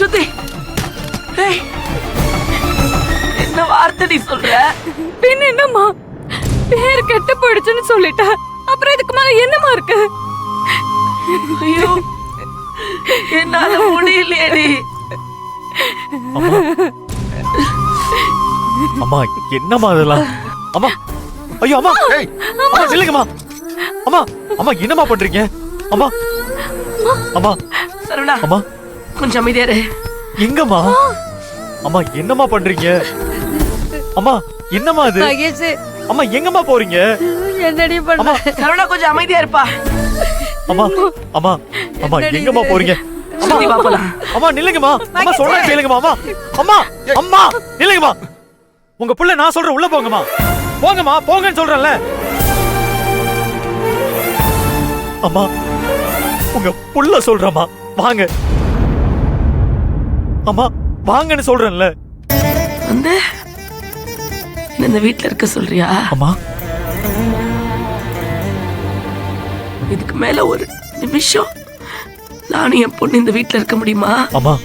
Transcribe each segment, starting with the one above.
ஸ்ருதி, ஏய், என்ன வார்த்தை நீ சொல்ற? பின்ன என்னம்மா, பேர் கெட்டு போயிடுச்சுன்னு சொல்லிட்ட, அப்புறம் இதுக்கு மேல என்னமா இருக்கு? ஐயோ, என்னால முடியலையேடி. அம்மா அம்மா என்னம்மா இதெல்லாம்? அம்மா, ஐயோ அம்மா, அம்மா இல்லைங்கம்மா. அம்மா அம்மா என்னம்மா பண்றீங்க? அம்மா அம்மா சரவணா, அம்மா கொஞ்சம் அமைதியா இரு. எங்கம்மா? அம்மா என்னம்மா பண்றீங்க? அம்மா என்னம்மா இது? மகேஷ், அம்மா எங்கம்மா போறீங்க? என்னடி பண்ண? சரவணா கொஞ்சம் அமைதியா இருப்பா. அம்மா அம்மா அம்மா எங்கம்மா போறீங்க? அம்மா ஸ்ருதி, வா போலாம். அம்மா நில்லுங்கம்மா. அம்மா சொல்றேன் கேளுங்கம்மா. அம்மா அம்மா அம்மா நில்லுங்கம்மா. உங்க புள்ள நான் சொல்றேன் உள்ள போங்கம்மா. போங்கம்மா, போங்கன்னு சொல்றேன்ல. அம்மா உங்க புள்ள சொல்றேம்மா, வாங்க. அம்மா வாங்கன்னு சொல்றேன்ல. வந்து என்ன இந்த வீட்டுல இருக்க சொல்றியா? அம்மா இதுக்கு மேல ஒரு நிமிஷம் நானும் என் பொண்ணு இந்த வீட்டுல இருக்க முடியுமா? அம்மா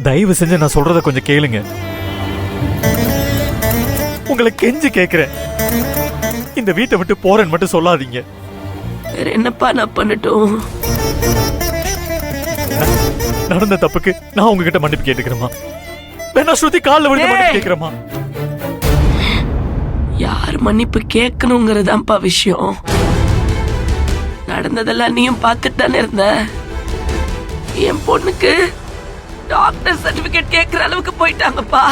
தயவு செஞ்சு நான் சொல்றத கொஞ்சம் கேளுங்க. உங்களை கெஞ்சி கேக்குறேன், இந்த வீட்டை விட்டு போறேன்னு மட்டும் சொல்லாதீங்க. வேற என்னப்பா நான் பண்ணட்டும்? நடந்த தப்புக்கு நான் உங்ககிட்ட மன்னிப்பு கேட்டுக்கிறேம்மா. வேணா ஸ்ருதி கால்ல விழுந்து மன்னிப்பு கேட்கிறேம்மா. யார் மன்னிப்பு கேட்கணுங்கிறதான்ப்பா விஷயம். நடந்ததெல்லாம் நீயும் பார்த்துட்டு தானே இருந்த. என் பொண்ணுக்கு டாக்டர் சர்டிபிகேட் கேட்கிற அளவுக்கு போயிட்டாங்கப்பா.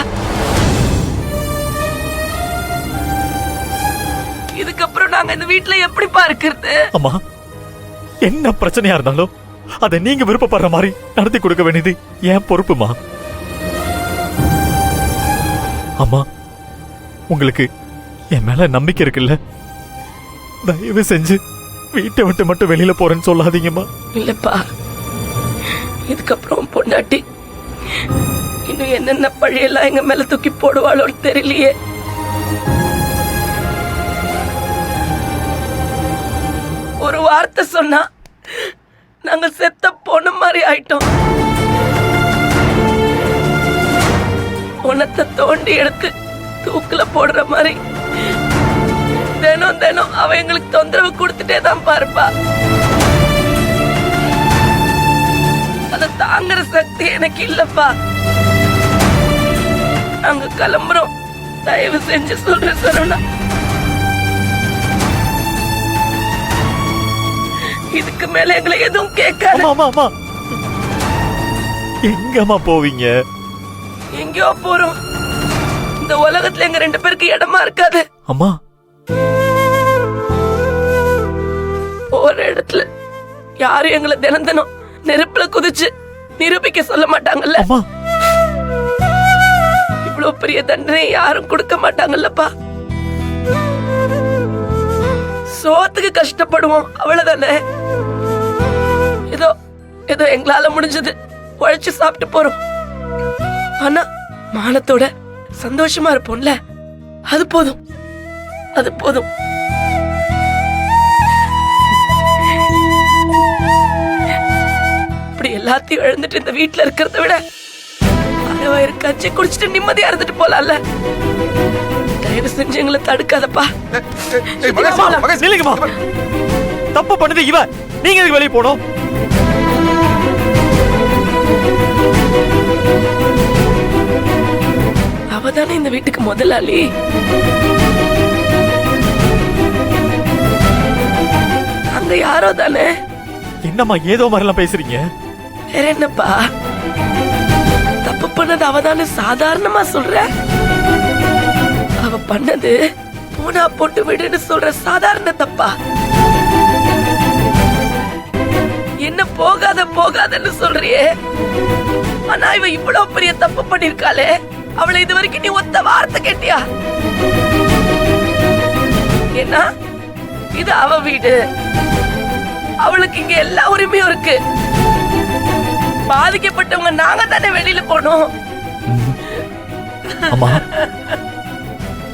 இதுக்கப்புறம் நாங்க இந்த வீட்டுல எப்படிப்பா இருக்கிறது? அம்மா என்ன பிரச்சனையா இருந்தாலும் அதை நீங்க விருப்பப்படுற மாதிரி நடத்தி கொடுக்க வேண்டியது என் பொறுப்புமா. அம்மா உங்களுக்கு என் மேல நம்பிக்கை இருக்குல்ல, தயவு செஞ்சு வீட்டை விட்டு மட்டும் வெளியில போறேன்னு சொல்லாதீங்கம்மா. இல்லப்பா, இதுக்கப்புறம் பொண்டாட்டி இன்னும் என்னென்ன பழையெல்லாம் எங்க மேல தூக்கி போடுவாளோன்னு தெரியலையே. ஒரு வார்த்தை சொன்னா நாங்க செத்த பொண்ணு மாதிரி ஆயிட்டோம். உனத்தை தோண்டி எடுத்து தூக்குல போடுற மாதிரி தினம் தினம் அவ எங்களுக்கு தொந்தரவு கொடுத்துட்டே தான் பாருப்பா. அதை தாங்குற சக்தி எனக்கு இல்லப்பா. நாங்க கிளம்புறோம், தயவு செஞ்சு சொல்றேன் சரவணா. இதுக்கு மேல எங்களை எதுவும் கேட்காத. அம்மா அம்மா எங்கம்மா போவீங்க? எங்கேயோ போறோம். இந்த உலகத்துல எங்க 2 பேருக்கு இடமா இருக்காது. அம்மா ஒரு இடத்துல யாரும் எங்களை தினம் தினம் நெருப்புல குதிச்சு நிரூபிக்க சொல்ல மாட்டாங்கல்ல. அம்மா இவ்வளவு பெரிய தண்டனை யாரும் கொடுக்க மாட்டாங்கல்லப்பா. சோத்துக்கு கஷ்டப்படுவோம், அவ்வளவுதானே. ஏதோ ஏதோ எங்களால முடிஞ்சது உழைச்சு சாப்பிட்டு போறோம். ஆனா மானத்தோட சந்தோஷமா இருப்போம்ல, அது போதும், அது போதும். இப்படி எல்லாத்தையும் இழந்துட்டு இந்த வீட்டுல இருக்கிறத விட அரை கஞ்சி குடிச்சிட்டு நிம்மதியா இருந்துட்டு போலாம்ல. தயவு செஞ்சு எங்களை தடுக்காதப்பா. நில்லுங்கம்மா. தப்பு பண்ணது இவ, நீங்க எதுக்கு வெளியே போனோம்? அவதானே இந்த வீட்டுக்கு முதலாளி. அங்க யாரோ தானே. என்னம்மா ஏதோ மாதிரிலாம் பேசுறீங்க? வேற என்னப்பா, தப்பு பண்ணது அவதானே சாதாரணமா சொல்ற. அவ பண்ணது போனா போட்டு விடுன்னு சொல்ற சாதாரண தப்பா? என்ன போகாத போகாதன்னு சொல்றியே, ஆனா இவ இவ்வளவு பெரிய தப்பு பண்ணிருக்காளே, அவளை இது வரைக்கும் நீ ஒத்த வார்த்தை கேட்டியா? என்ன இது அவ வீடு, அவளுக்கு இங்க எல்லா உரிமையும் இருக்கு. பாதிக்கப்பட்டவங்க நாங்க தானே வெளியில போனோம். அம்மா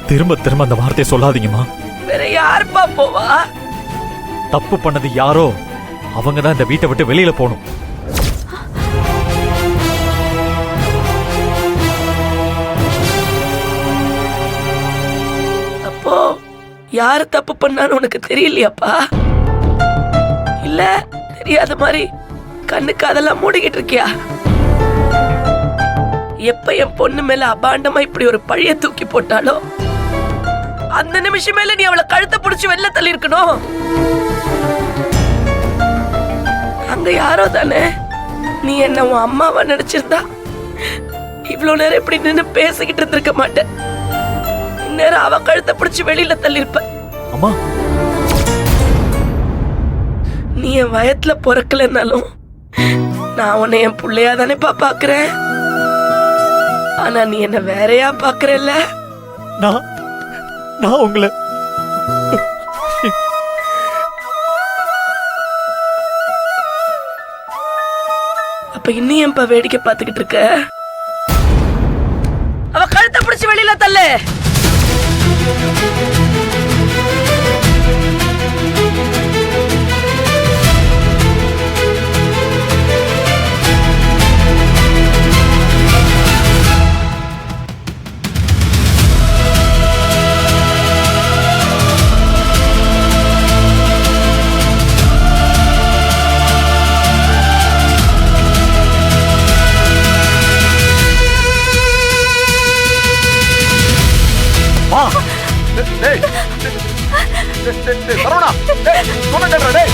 திரும்ப திரும்ப அந்த வார்த்தையை சொல்லாதீங்கம்மா. வேற யாருப்பா போவா? தப்பு பண்ணது யாரோ அவங்க தான் இந்த வீட்டை விட்டு வெளியில போகணும். யாரு தப்பு பண்ணான்னு உனக்கு தெரியலையாப்பா? இல்ல தெரியாத மாதிரி கண்ணுக்கு அதெல்லாம் மூடிக்கிட்டு இருக்கியா? எப்ப என் பொண்ணு மேல அபாண்டமா இப்படி ஒரு பழிய தூக்கி போட்டாலோ அந்த நிமிஷம் மேல நீ அவளை கழுத்தை பிடிச்சு வெளில தள்ளி இருக்கணும். அங்க யாரோ தானே நீ என்ன உன் அம்மாவா நினைச்சிருந்தா இவ்வளவு நேரம் இப்படி நின்னு பேசிக்கிட்டு இருந்திருக்க மாட்டேன். இந்நேரம் அவ கழுத்தை பிடிச்சு வெளியில தள்ளிருப்ப. அம்மா, நீ என் வயத்துல பிறக்கலன்னாலும் நான் உன்னை என் பிள்ளையா தானேப்பா பாக்குறேன். ஆனா நீ என்ன வேறையா பாக்குறல்ல? நான் உங்களை அப்ப இன்னும் ஏன்பா வேடிக்கை பார்த்துக்கிட்டு இருக்க? அவ கழுத்தை பிடிச்சு வெளியில தள்ளு. சரவணா, சொன்ன கேட்ற டேய்.